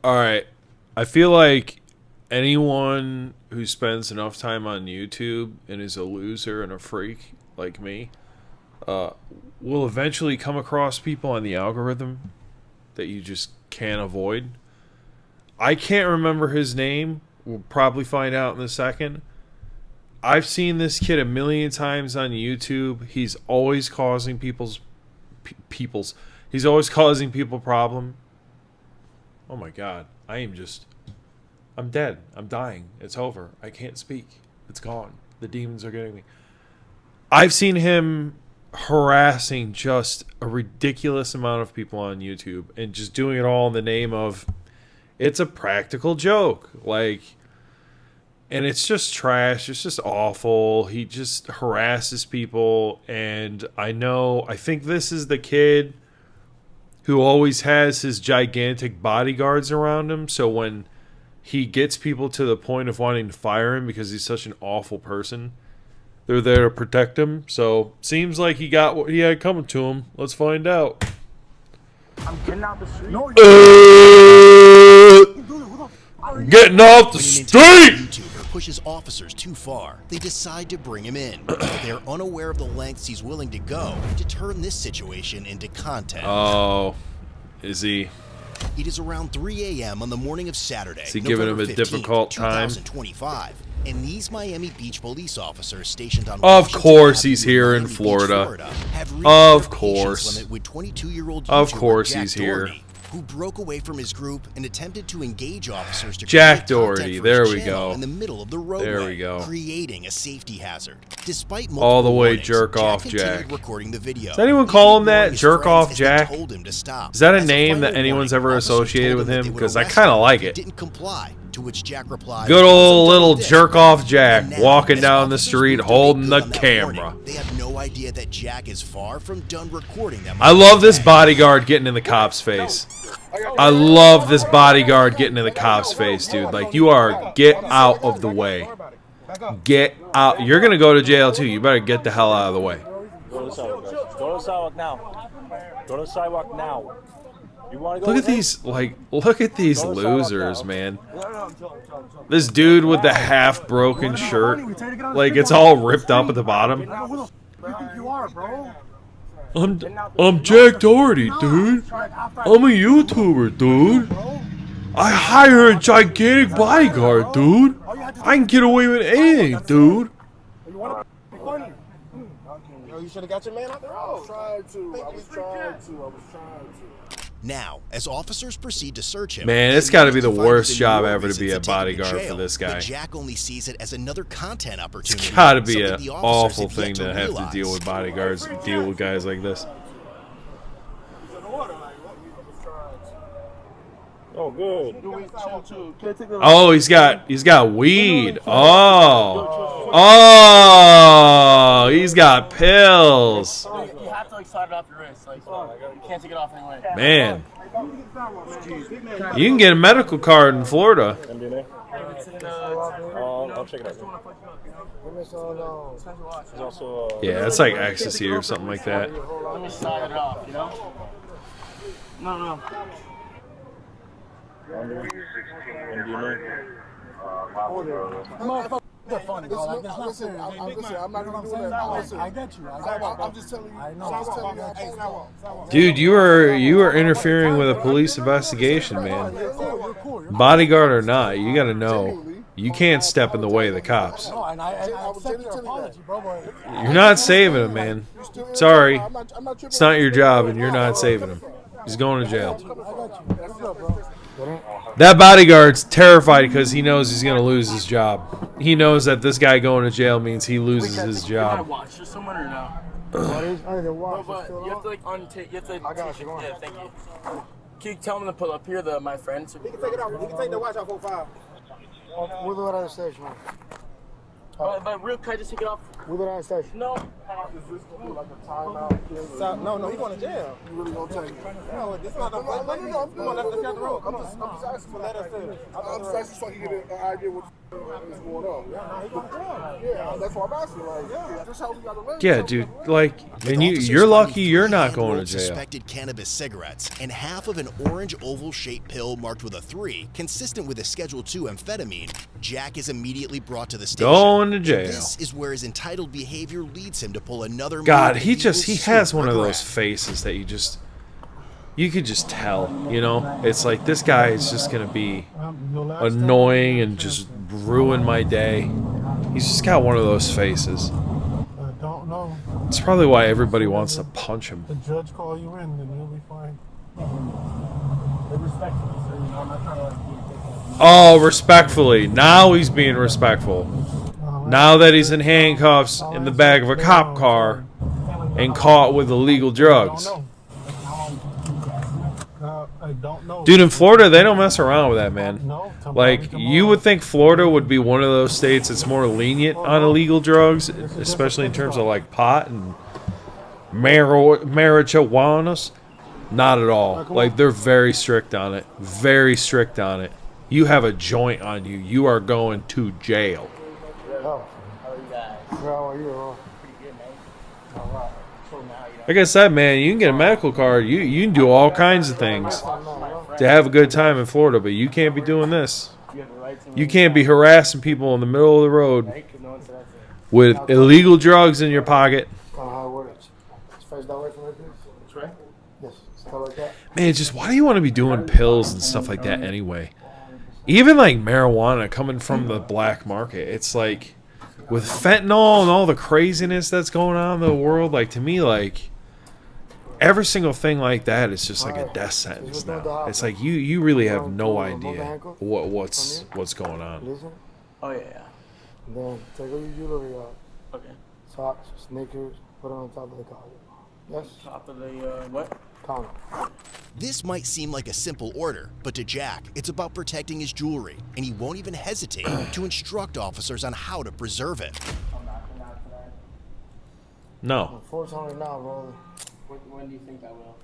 All right. I feel like anyone who spends enough time on YouTube and is a loser and a freak like me will eventually come across people on the algorithm that you just can't avoid. I can't remember his name. We'll probably find out in a second. I've seen this kid a million times on YouTube. He's always causing He's always causing people problem. Oh my God. I'm dead. I'm dying. It's over. I can't speak. It's gone. The demons are getting me. I've seen him harassing just a ridiculous amount of people on YouTube and just doing it all in the name of it's a practical joke. Like, and it's just trash. It's just awful. He just harasses people. And I think this is the kid who always has his gigantic bodyguards around him. So when he gets people to the point of wanting to fire him because he's such an awful person, they're there to protect him. So seems like he got what he had coming to him. Let's find out. I'm getting out the street. Getting off the street! YouTuber pushes officers too far. They decide to bring him in. They're unaware of the lengths he's willing to go to turn this situation into content. Oh, is he? It is around 3 a.m. on the morning of Saturday, Is he giving him a 15th, difficult time? 2025, and these Miami Beach police officers stationed on Of Washington course Avenue he's in here Miami in Beach, Florida. have reached Of their patience course. limit with 22-year-old Of YouTuber course Jack he's here. Doherty, who broke away from his group and attempted to engage officers to Jack create content Doherty, for there his we channel go. in the middle of the roadway, There we go. creating a safety hazard. Despite All the multiple way warnings, jerk off continued Jack. recording the video. Does anyone call him that? Ignoring his Jerk friends off as they Jack? told him to stop. Is that a As name final that anyone's warning, ever officers associated told with that him? they would Because I arrest kind of him like if he it. didn't comply, to which Jack replied, Good old little "Dick." jerk off Jack And now, walking as down the officers street moved to make holding good the on that camera. warning, they have no idea that Jack is far from done recording them. I love this bodyguard getting in the cop's face. I love this bodyguard getting in the cop's face, dude. Like, get out of the way. Get out. You're going to go to jail, too. You better get the hell out of the way. Go to the sidewalk, guys. Go to the sidewalk now. Go to the sidewalk now. You want to go? Look at these losers, man. This dude with the half broken shirt, like it's all ripped up at the bottom. You are, bro. I'm Jack Doherty, dude. I'm a YouTuber, dude. I hire a gigantic bodyguard, dude. I can get away with anything, dude. You want to be funny? Yo, you should have got your man out there. I was trying to. Now, as officers proceed to search him, Man, it's got to be the worst job ever to be a bodyguard for this guy. Jack only sees it as another content opportunity. It's got to be an something the officers awful have yet thing to have to realize. deal with bodyguards, deal with guys like this. Oh, good. Oh, he's got weed. He's got pills. You have to slide it off your wrist. You can't take it off anyway. Man, you can get a medical card in Florida. MDNA? I'll check it out. There's also, Yeah, it's like ecstasy or something like that. let me slide it off, you know? No. Motherfucker, they're funny, bro. Like, that's not serious. I'm not even doing that. Listen, I get you. I'm just telling you. I know. Dude, you were interfering with a police investigation, man. Bodyguard or not, you got to know. You can't step in the way of the cops. You're not saving him, man. Sorry. It's not your job, and you're not saving him. He's going to jail. That bodyguard's terrified because he knows he's going to lose his job. He knows that this guy going to jail means he loses his You gotta job. watch this someone or no? I need to watch. But you have to untake. You have to. I got you. Yeah, thank you. Can you tell him to pull up here, my friend? He can take it off. He can take the watch off 05. We'll do it on the station. But real, can I just take it off? We'll do it on the station. No. Is this gonna be like a timeout? No, he's going to jail. You really gonna take it? No, it's not. No. Come on, let's get the road. I'm just asking for that. I'm just asking so I can get an idea what. What's going on? Yeah, that's what I'm asking. Like, that's how we got arranged. Yeah, dude. Like, With and officers you're lucky finding you're 3 not going to hand-rolled jail. Suspected cannabis cigarettes and half of an orange oval-shaped pill marked with a 3, consistent with a Schedule II amphetamine, Jack is immediately brought to the station. Going to And jail. this is where his entitled behavior leads him to pull another God, move he that will has soon one of those regret. faces that you could just tell, you know? It's like, this guy is just going to be annoying and just ruin my day. He's just got one of those faces. I don't know. It's probably why everybody wants to punch him. The judge call you in, then you'll be fine. Respectfully, sir. You know, I'm not trying to like be ridiculous. Oh, respectfully. Now he's being respectful. Now that he's in handcuffs in the back of a cop car and caught with illegal drugs. I don't know. Dude, in Florida, they don't mess around with that, man. No, Like, you would think Florida would be one of those states that's more lenient on illegal drugs, especially in terms of, like, pot and marijuanas. Not at all. Like, they're very strict on it. Very strict on it. You have a joint on you, you are going to jail. Like I said, man, you can get a medical card. You can do all kinds of things to have a good time in Florida, but you can't be doing this. You can't be harassing people in the middle of the road with illegal drugs in your pocket. Man, just why do you want to be doing pills and stuff like that anyway? Even like marijuana coming from the black market, it's like with fentanyl and all the craziness that's going on in the world, like to me, like every single thing like that is just like a death sentence now. It's like you really have no idea what's going on. Oh yeah. Then take all your jewelry out. Okay. Socks, sneakers, put it on top of the collar. Yes? Top of the what? Counter. This might seem like a simple order, but to Jack, it's about protecting his jewelry, and he won't even hesitate to instruct officers on how to preserve it. I'm knocking out tonight. No. Unfortunately now, brother. When do you think I will?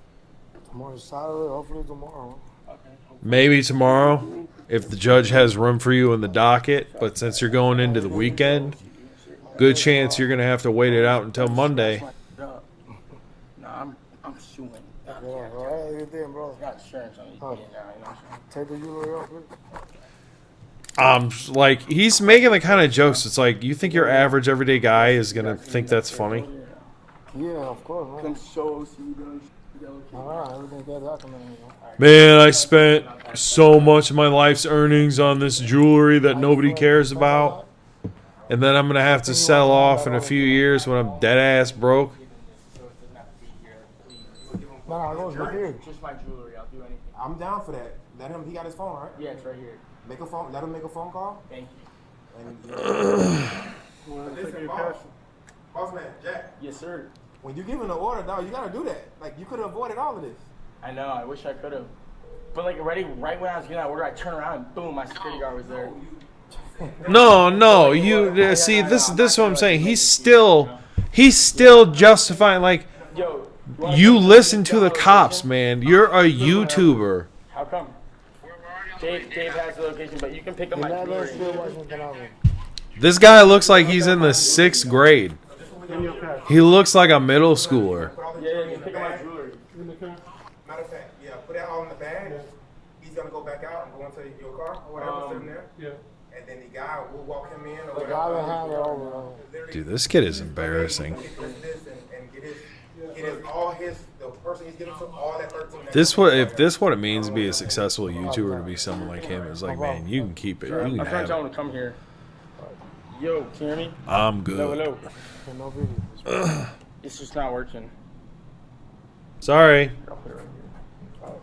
Tomorrow's Saturday, hopefully tomorrow. Okay. Maybe tomorrow, if the judge has room for you in the docket. But since you're going into the weekend, good chance you're going to have to wait it out until Monday. No, I'm suing. Yeah, all right, you did, bro. I got insurance on these now, you know. Take the jewelry off, please. Like, he's making the kind of jokes. It's like, you think your average everyday guy is going to think that's funny? Yeah, of course, man. Come show us you All right, everything got documented. Man, I spent so much of my life's earnings on this jewelry that nobody cares about. And then I'm going to have to sell off in a few years when I'm dead ass broke. No, it goes right here. Just my jewelry, I'll do anything. I'm down for that. Let him. He got his phone, right? Yeah, it's right here. Make a phone. Let him make a phone call. Thank you. And listen, boss man, Jack. Yes, sir. When you give him the order, dog, you gotta do that. Like you could have avoided all of this. I know, I wish I could have. But like right when I was getting that order, I turned around and boom, my security guard was there. No, you see this is what I'm saying. He's still justifying, like, Yo, you listen to the cops, man. You're a YouTuber. how come? Dave has the location, but you can pick up my jewelry. This guy looks like he's in the 6th grade. He looks like a middle schooler. Yeah, you can pick up my jewelry. Matter of fact, yeah, put that all in the bag. He's gonna go back out and go into your car or whatever, sitting there. Yeah. And then the guy will walk him in or whatever. Dude, this kid is embarrassing. The person he's getting to all that 13. If this what it means to be a successful YouTuber, to be someone like him, is like, man, you can keep it. You can I'm trying to have tell him it. to come here. Yo, can you hear me? I'm Hello, good. hello. It's just not working. Sorry. I'll put it right here.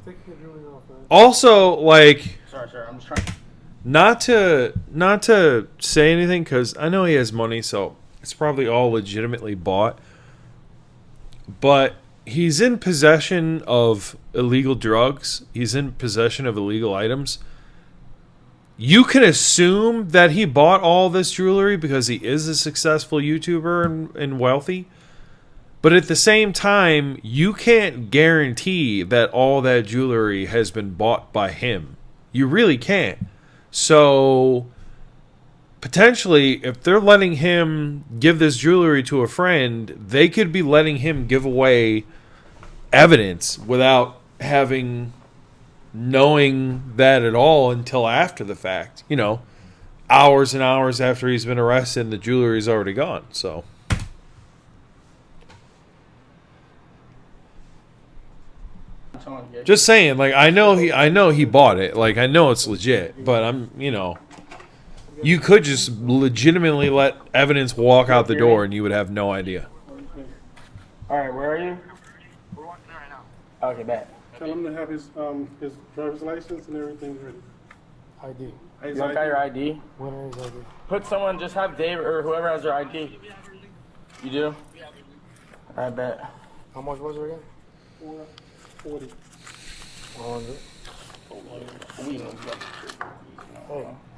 Take your jewelry off, man. Also, like, Sorry, I'm just trying. not to say anything, because I know he has money, so it's probably all legitimately bought. But he's in possession of illegal drugs. He's in possession of illegal items. You can assume that he bought all this jewelry because he is a successful YouTuber and wealthy. But at the same time, you can't guarantee that all that jewelry has been bought by him. You really can't. So potentially, if they're letting him give this jewelry to a friend, they could be letting him give away evidence without knowing that at all until after the fact. You know, hours and hours after he's been arrested and the jewelry's already gone. So just saying, like, I know he bought it. Like, I know it's legit, but you could just legitimately let evidence walk out the door and you would have no idea. All right, where are you? We're walking there right now. Okay, bet. Tell him to have his driver's license and everything's ready. ID. You don't got your ID? When is ID? Put someone, just have Dave or whoever has their ID. You do? I bet. How much was it again? 40. 100.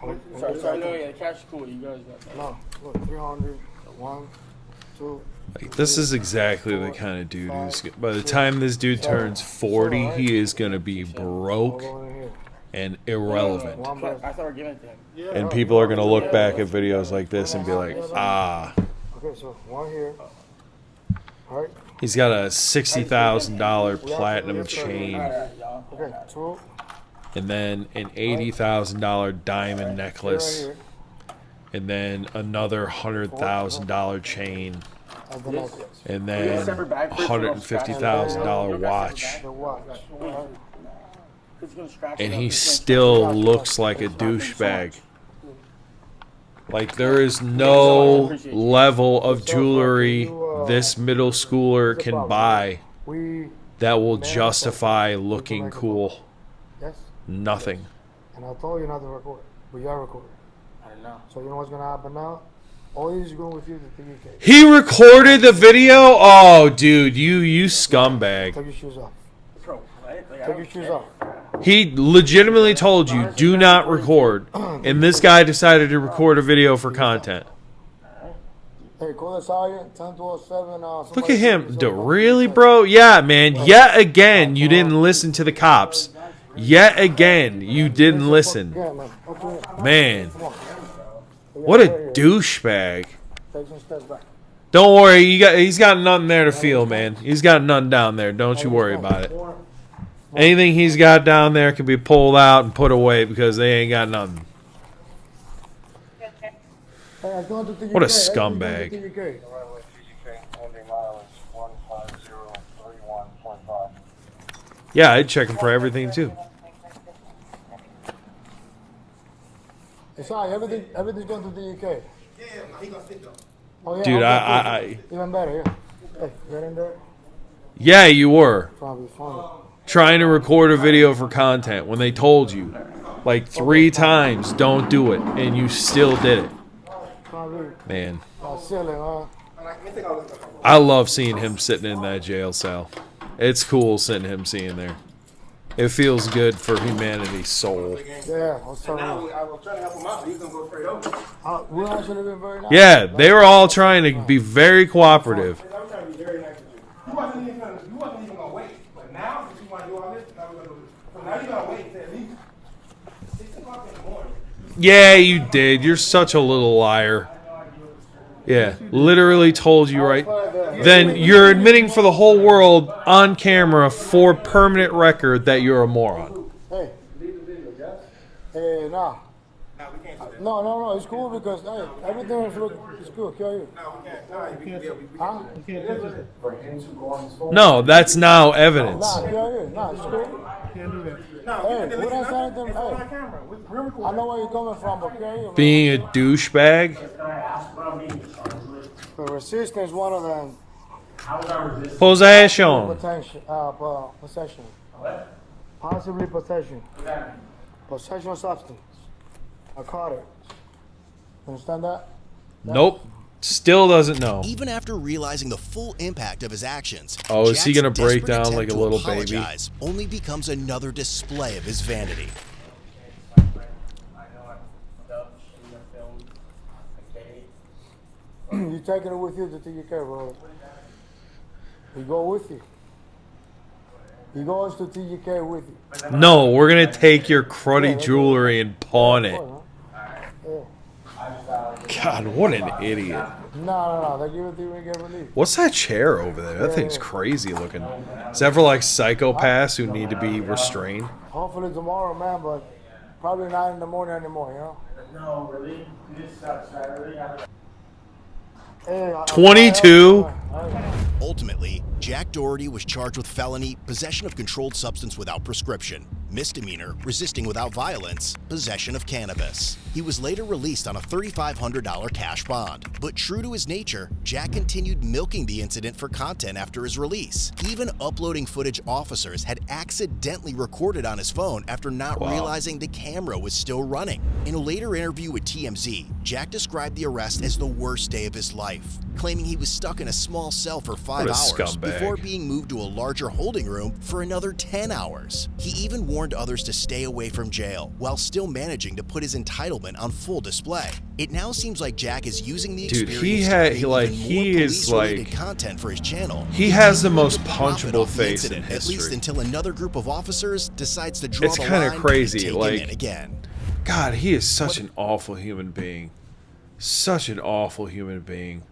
Hey, Sorry, no, yeah, the cash is cool. You guys got that. no, look, 300. 1, 2. Like, this is exactly the kind of dude who's, by the time this dude turns 40, he is going to be broke and irrelevant. One I by thought we were giving it to him. And people are going to look back at videos like this and be like, ah, Okay, so one here. All right. he's got a $60,000 platinum chain Okay, 2. and then an $80,000 diamond necklace Right here. and then another $100,000 chain Of the necklace. and then $150,000 watch. The watch. Right. It's gonna scratch And it up. he It's gonna still looks like a douchebag. Like, there is no level of jewelry this middle schooler can buy We, that will justify looking cool. yes, Nothing. and I told you not to record, but you are recording. I don't know. So you know what's gonna happen now? All these are going with you to the UK. He recorded the video? Oh, dude, you scumbag. Take your shoes off. Bro, what? Like, I Take don't your shoes care. off. He legitimately told you, do not record. And this guy decided to record a video for content. Hey, call the sergeant, 10-07. Look at him. Really, bro? Yeah, man. Yet again, you didn't listen to the cops. Yet again, you didn't listen. Yeah, man. Okay. Man, Come on. what a douchebag. Take some steps back. Don't worry, he's got nothing there to feel, man. He's got nothing down there. Don't you worry about it. Anything he's got down there can be pulled out and put away because they ain't got nothing. Hey, I'm going to the What a UK. scumbag. Hey, I'm going to the UK. Yeah, I'd check him for everything too. Hey, sorry, everything's going to the UK. Yeah, no, he gonna sit though. Oh, yeah, Dude, okay, I even better, yeah. Hey, get in there. yeah, you were Probably fine. trying to record a video for content when they told you like 3 times don't do it, and you still did it. Probably Man, ceiling, I love seeing him sitting in that jail cell. It's cool seeing there. It feels good for humanity's soul. Yeah, I was telling you. I was trying to help him out, so he's gonna go straight over. We all should have been very nice. Yeah, they were all trying to be very cooperative. I'm trying to be very nice with you. You wasn't even gonna wait. But now, since you want to do all this, now we're gonna do it. So now you gotta wait until at least 6 o'clock in the morning. Yeah, you did. You're such a little liar. Yeah, literally told you right. Then you're admitting for the whole world on camera for permanent record that you're a moron. Hey. Hey, nah. No, it's cool because, hey, everything is good. Kill you. Huh? No, that's now evidence. Nah, kill you. Nah, it's cool. Can't do that. Hey, we don't say anything. Hey, I know where you're coming from, but kill you. Being a douchebag. The resistance, one of them. Possession. Possession. Possibly possession. Possession of substance. Narcotics. Understand that? Nope. Still doesn't know. Even after realizing the full impact of his actions, Oh, is he Jack's gonna break desperate down like attempt a little to baby? apologize only becomes another display of his vanity. You taking it with you to the UK, bro. We go with you. He goes to TGK with you. No, we're gonna take your cruddy jewelry and pawn it. God, what an idiot. No. They give it to you when you get released. What's that chair over there? That thing's crazy looking. Is that for like psychopaths who need to be restrained? Hopefully tomorrow, man, but probably not in the morning anymore, you know? No, really? This sucks, really? 22? Ultimately, Jack Doherty was charged with felony possession of controlled substance without prescription, misdemeanor resisting without violence, possession of cannabis. He was later released on a $3,500 cash bond. But true to his nature, Jack continued milking the incident for content after his release, even uploading footage officers had accidentally recorded on his phone after not realizing the camera was still running. In a later interview with TMZ, Jack described the arrest as the worst day of his life, claiming he was stuck in a small cell for 5 hours scumbag. before being moved to a larger holding room for another 10 hours. He even warned others to stay away from jail while still managing to put his entitlement on full display. It now seems like Jack is using the experience content for his channel. He has the most punchable face in at history. least until another group of officers decides to draw It's the kind line of crazy. and take him in again. God, he is such an awful human being. Such an awful human being.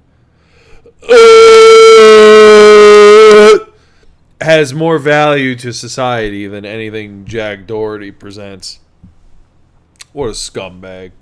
Has more value to society than anything Jack Doherty presents. What a scumbag.